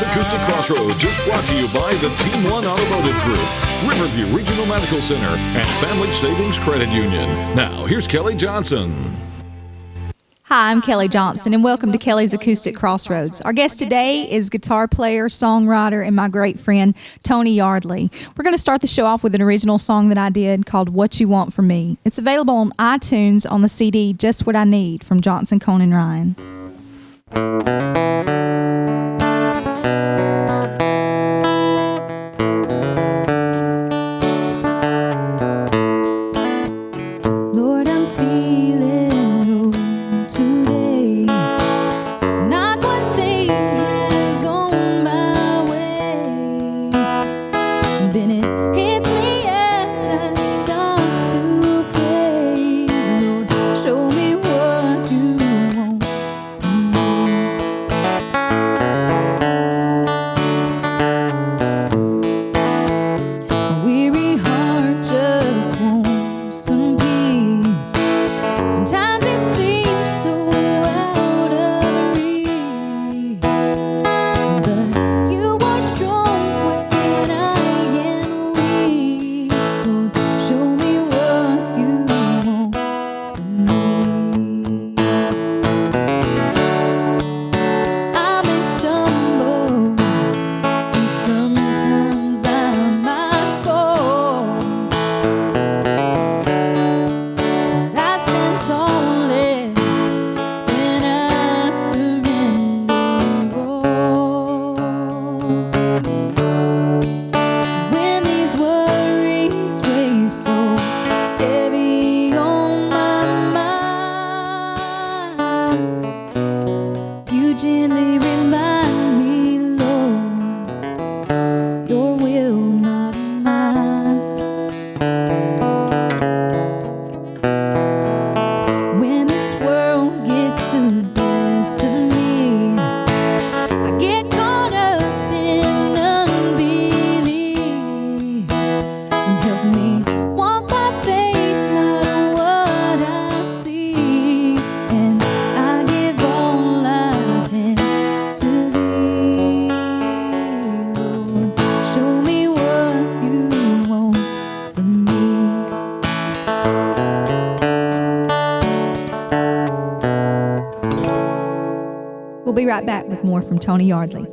is Acoustic Crossroads, just brought to you by the Team 1 Automotive Group, Riverview Regional Medical Center, and Family Savings Credit Union. Now, here's Kelli Johnson. Hi, I'm Kelli Johnson, and welcome to Kelli's Acoustic Crossroads. Our guest today is guitar player, songwriter, and my great friend, Tony Yardley. We're going to start the show off with an original song that I did called What You Want From Me. It's available on iTunes on the CD Just What I Need from Johnson, Cone, and Ryan. We'll be right back with more from Tony Yardley.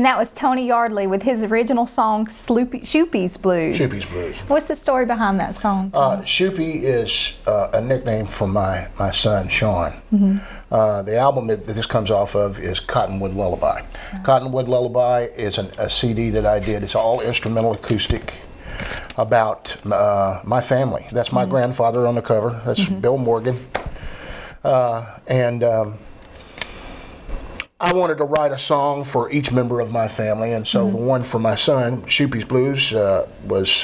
And that was Tony Yardley with his original song, Shoopy's Blues. Shoopy's Blues. What's the story behind that song? Shoopy is a nickname for my son, Sean. The album that this comes off of is Cottonwood Lullaby. Cottonwood Lullaby is a CD that I did. It's all instrumental acoustic about my family. That's my grandfather on the cover. That's Bill Morgan. I wanted to write a song for each member of my family, and so the one for my son, Shoopy's Blues, was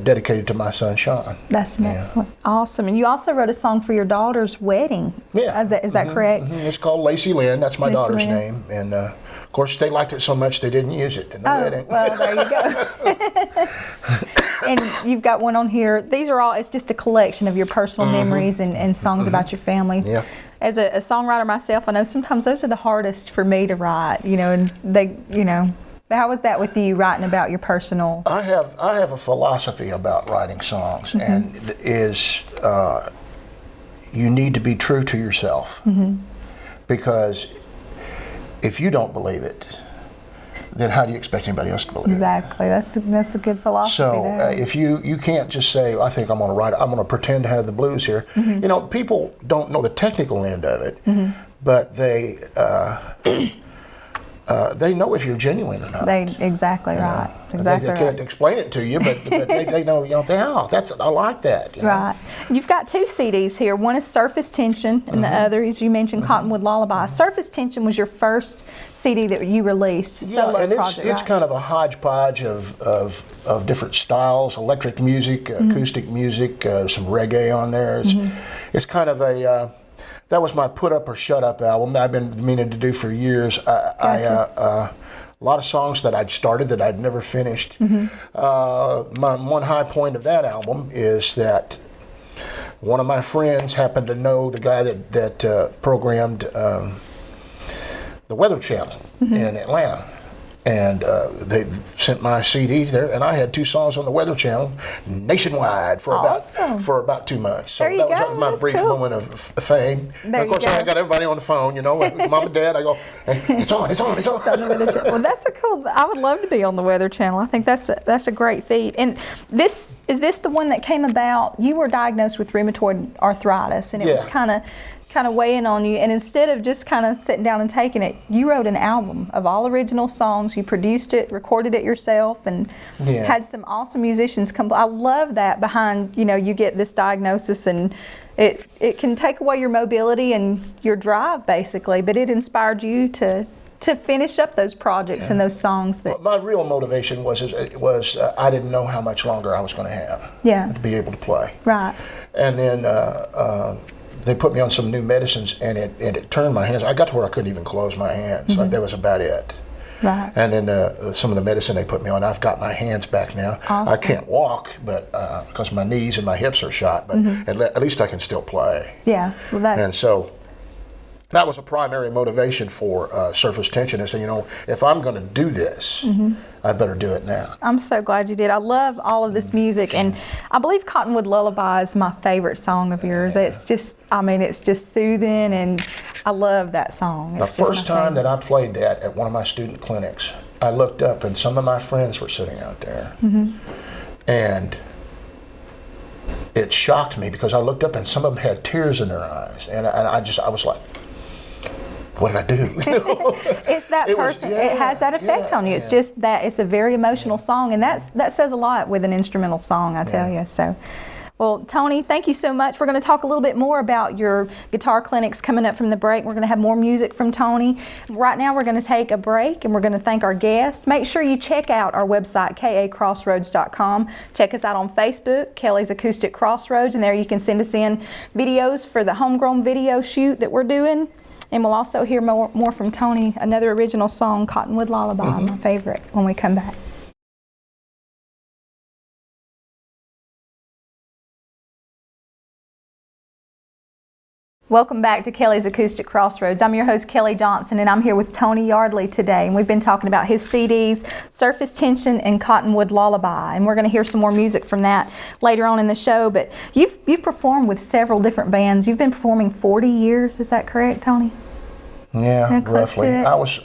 dedicated to my son, Sean. That's excellent. Awesome. And you also wrote a song for your daughter's wedding. Yeah. Is that correct? It's called Lacey Lynn. That's my Lacey daughter's Lynn. name. And of course, they liked it so much they didn't use it in the wedding. Well, there you go. And you've got one on here. These are all, it's just a collection of your personal memories and songs about your family. Yeah. As a songwriter myself, I know sometimes those are the hardest for me to write, and they, how was that with you, writing about your personal? I have a philosophy about writing songs, and it is you need to be true to yourself, because if you don't believe it, then how do you expect anybody else to believe Exactly. That's a good philosophy. So if you can't just say, I think I'm going to write it, I'm going to pretend to have the blues here. People don't know the technical end of it, but they know if you're genuine or not. Exactly right. They can't explain it to you, but they know, I like that. Right. You've got two CDs here. One is Surface Tension, and the other, as you mentioned, Cottonwood Lullaby. Surface Tension was your first CD that you released, solo and project, it's right? kind of a hodgepodge of different styles, electric music, acoustic music, some reggae on there. It's kind of that was my Put Up or Shut Up album that I've been meaning to do for years. Gotcha. A lot of songs that I'd started that I'd never finished. One high point of that album is that one of my friends happened to know the guy that programmed the Weather Channel in Atlanta. And they sent my CDs there, and I had 2 songs on the Weather Channel nationwide for about 2 months. So that was my brief moment of fame. And of course, I got everybody on the phone, with mom and dad. I go, hey, it's on. Well, that's a cool. I would love to be on the Weather Channel. I think that's a great feat. And is this the one that came about? You were diagnosed with rheumatoid arthritis, and it was kind of weighing on you, and instead of just kind of sitting down and taking it, you wrote an album of all original songs. You produced it, recorded it yourself, and had some awesome musicians come. I love that behind, you get this diagnosis, and it can take away your mobility and your drive, basically, but it inspired you to finish up those projects and those songs. That my real motivation was I didn't know how much longer I was going to have to be able to play. Right. And then they put me on some new medicines, and it turned my hands. I got to where I couldn't even close my hands. Like, that was about it. Right. And then some of the medicine they put me on, I've got my hands back now. Awesome. I can't walk, but because my knees and my hips are shot, but at least I can still play. Yeah. Well, and so that was a primary motivation for Surface Tension. Is if I'm going to do this, I better do it now. I'm so glad you did. I love all of this music, and I believe Cottonwood Lullaby is my favorite song of yours. It's just soothing, and I love that song. The first time that I played that at one of my student clinics, I looked up and some of my friends were sitting out there, and it shocked me because I looked up and some of them had tears in their eyes, and I was like, what did I do? It's that person. It has that effect on you. It's just that it's a very emotional song, and that says a lot with an instrumental song, I tell you. So, well, Tony, thank you so much. We're going to talk a little bit more about your guitar clinics coming up from the break. We're going to have more music from Tony. Right now, we're going to take a break, and we're going to thank our guests. Make sure you check out our website, kacrossroads.com. Check us out on Facebook, Kelly's Acoustic Crossroads, and there you can send us in videos for the homegrown video shoot that we're doing. And we'll also hear more from Tony, another original song, Cottonwood Lullaby, my favorite, when we come back. Welcome back to Kelly's Acoustic Crossroads. I'm your host, Kelly Johnson, and I'm here with Tony Yardley today. And we've been talking about his CDs, Surface Tension and Cottonwood Lullaby. And we're going to hear some more music from that later on in the show. But you've performed with several different bands. You've been performing 40 years, is that correct, Tony? Yeah, roughly. I was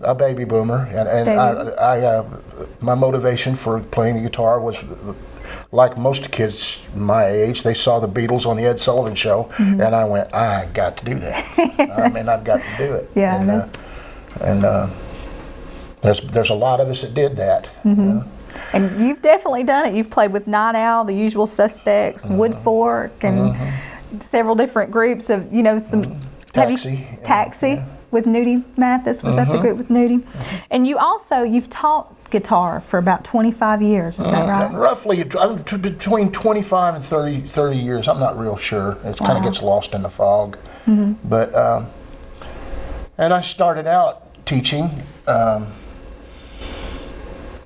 a baby boomer, and my motivation for playing the guitar was, like most kids my age, they saw the Beatles on the Ed Sullivan Show, and I went, I got to do that. I mean, I've got to do it. Yeah, and there's a lot of us that did that. And you've definitely done it. You've played with Night Owl, The Usual Suspects, Wood Fork, and several different groups of, some... Taxi with Nudie Mathis was at the group with Nudie. And you've taught guitar for about 25 years, is that right? Roughly between 25 and 30 years. I'm not real sure. It kind of gets lost in the fog. But, and I started out teaching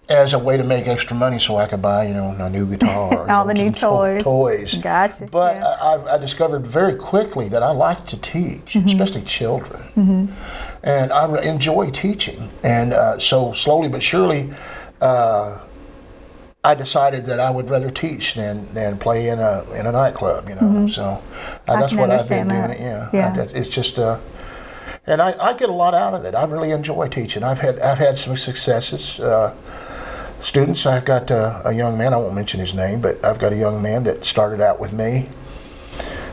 as a way to make extra money so I could buy, a new guitar. All the new toys. Gotcha. But I discovered very quickly that I like to teach, especially children. And I enjoy teaching. And so slowly but surely, I decided that I would rather teach than play in a nightclub, So that's what I've been doing. It's just... and I get a lot out of it. I really enjoy teaching. I've had some successes. Students, I've got a young man, I won't mention his name, but I've got a young man that started out with me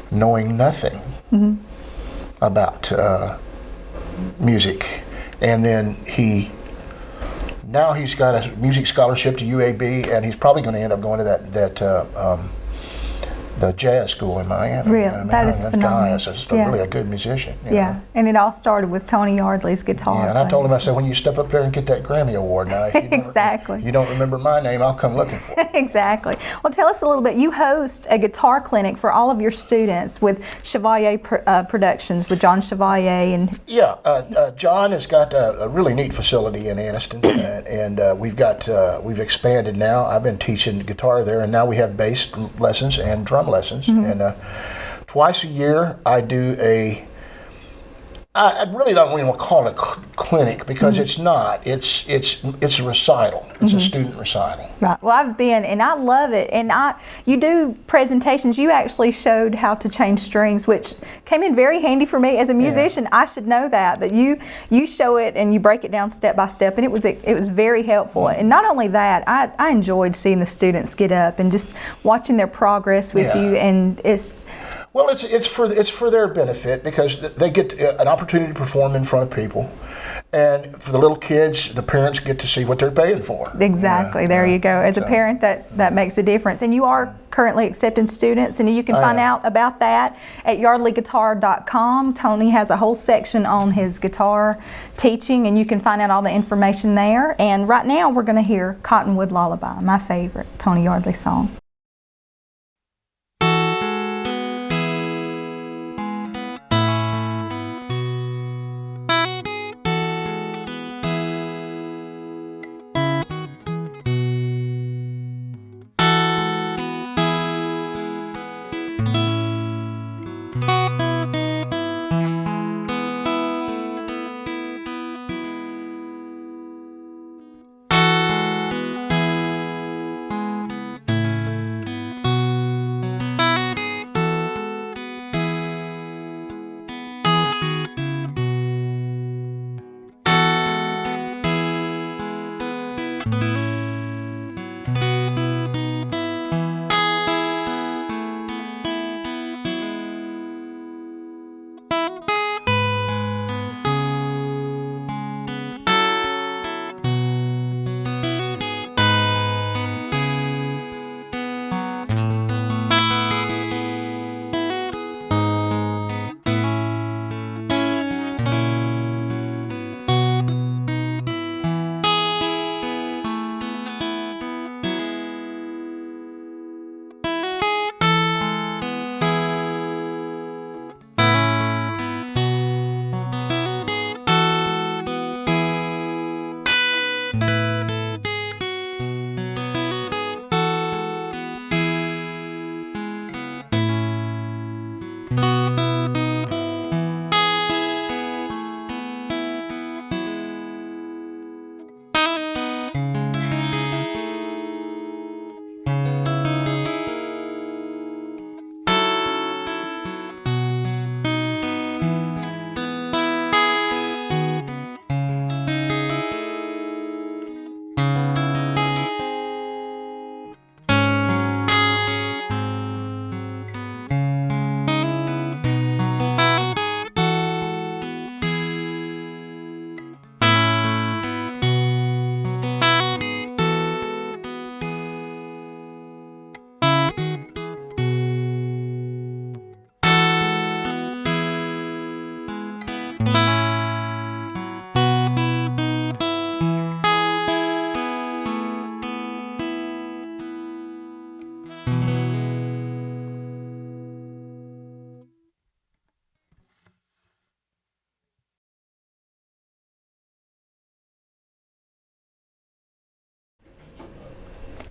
knowing nothing about music. And then now he's got a music scholarship to UAB, and he's probably going to end up going to the jazz school in Miami. Really? That is phenomenal. He's just really a good musician. And it all started with Tony Yardley's guitar. Yeah, and I told him, I said, when you step up there and get that Grammy Award, now, if you don't remember my name, I'll come looking for it. Exactly. Well, tell us a little bit. You host a guitar clinic for all of your students with Chevalier Productions, with John Chevalier. And John has got a really neat facility in Anniston, and we've expanded now. I've been teaching guitar there, and now we have bass lessons and drum lessons, and twice a year I do I really don't even want to call it a clinic, because it's not. It's a recital. It's a student recital. Right. Well, I've been, and I love it. And you do presentations. You actually showed how to change strings, which came in very handy for me as a musician. I should know that, but you show it and you break it down step by step, and it was very helpful. And not only that, I enjoyed seeing the students get up and just watching their progress with you, and it's. Well, it's for their benefit, because they get an opportunity to perform in front of people, and for the little kids, the parents get to see what they're paying for. Exactly. There you go. As a parent, that makes a difference. And you are currently accepting students, and you can find out about that at yardleyguitar.com. Tony has a whole section on his guitar teaching, and you can find out all the information there. And right now, we're going to hear Cottonwood Lullaby, my favorite Tony Yardley song.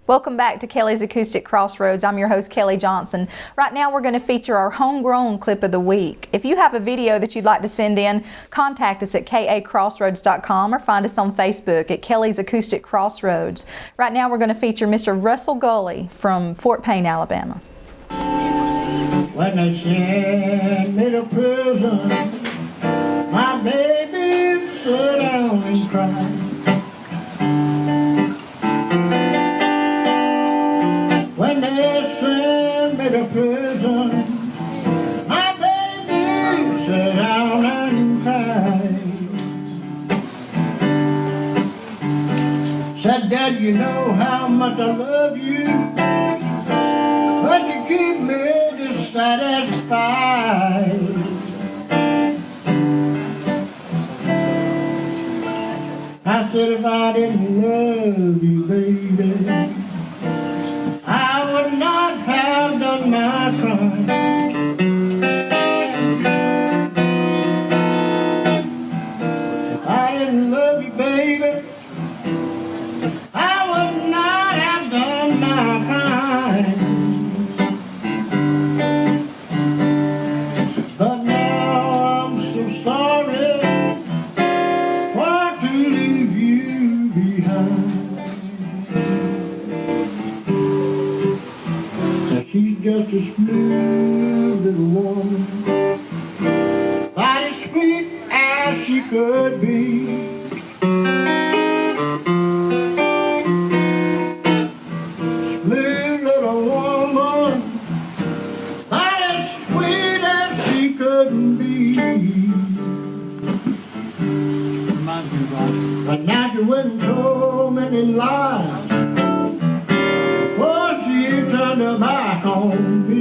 Welcome back to Kelli's Acoustic Crossroads. I'm your host, Kelli Johnson. Right now we're going to feature our homegrown clip of the week. If you have a video that you'd like to send in, contact us at kacrossroads.com or find us on Facebook at Kelli's Acoustic Crossroads. Right now we're going to feature Mr. Russell Gully from Fort Payne, Alabama. When they sent me to prison, my baby sat down and cried. When they sent me to prison, my baby sat down and cried. Said, Dad, you know how much I love you, but you keep me dissatisfied. I said, if I didn't love you, baby, I would not have done my crime. If I didn't love you, baby, I would not have done my crime. But now I'm so sorry for to leave you behind. She's just a smooth little woman, about as sweet as she could be. Smooth little woman, about as sweet as she could be. But now she went and told many lies, for she turned her back on me.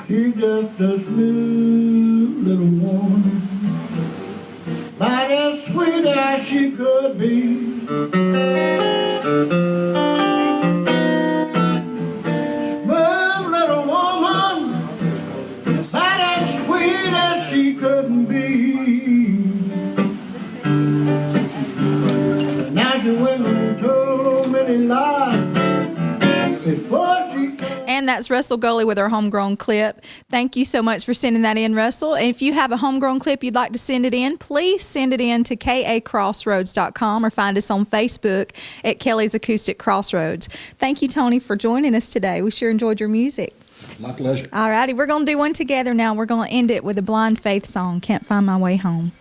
She's just a smooth little woman, about as sweet as she could be. Smooth little woman, about as sweet as she could be. But now she went and told many lies before she. And that's Russell Gully with our homegrown clip. Thank you so much for sending that in, Russell. And if you have a homegrown clip you'd like to send it in, please send it in to kacrossroads.com or find us on Facebook at Kelli's Acoustic Crossroads. Thank you, Tony, for joining us today. We sure enjoyed your music. My pleasure. All righty, we're going to do one together now. We're going to end it with a Blind Faith song, Can't Find My Way Home.